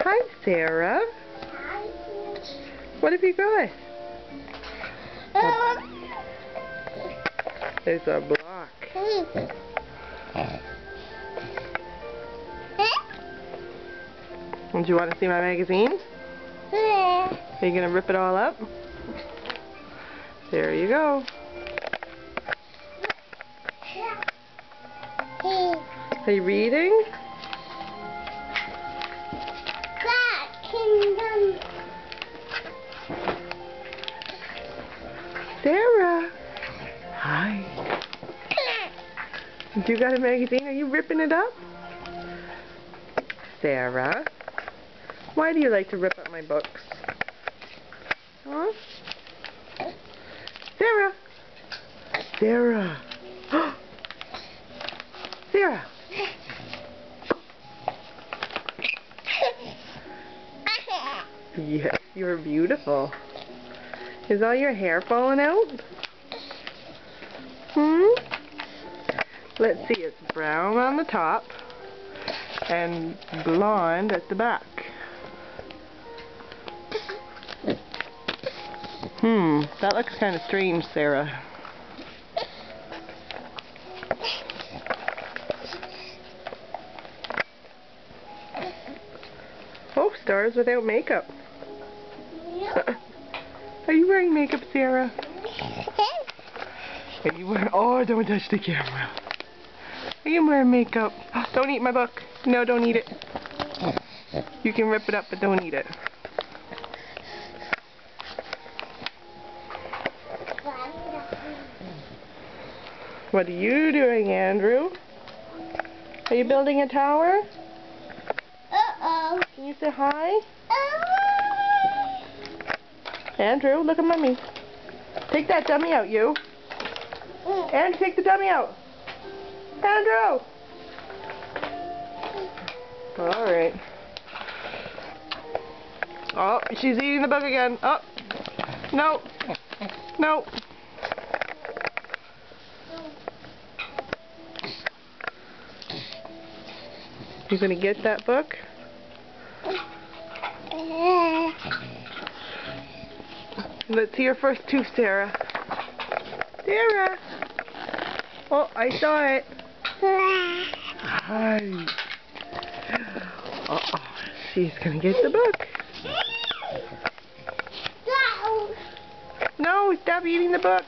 Hi, Sarah. What have you got? There's a block. Do you want to see my magazine? Are you going to rip it all up? There you go. Are you reading? Sarah. Hi. You got a magazine? Are you ripping it up? Sarah. Why do you like to rip up my books? Huh? Sarah. Sarah. Sarah. Yes, you're beautiful. Is all your hair falling out? Let's see, it's brown on the top and blonde at the back. That looks kind of strange, Sarah. Oh, stars without makeup. Are you wearing makeup, Sarah? Are you wearing... Oh, don't touch the camera. Are you wearing makeup? Don't eat my book. No, don't eat it. You can rip it up, but don't eat it. What are you doing, Andrew? Are you building a tower? Uh-oh. Can you say hi? Andrew, look at Mommy. Take that dummy out, you. Andrew, take the dummy out. Andrew! Alright. Oh, she's eating the book again. Oh. No. No. You gonna get that book? Let's see your first tooth, Sarah. Sarah! Oh, I saw it. Hi. Uh-oh. She's gonna get the book. No, stop eating the book.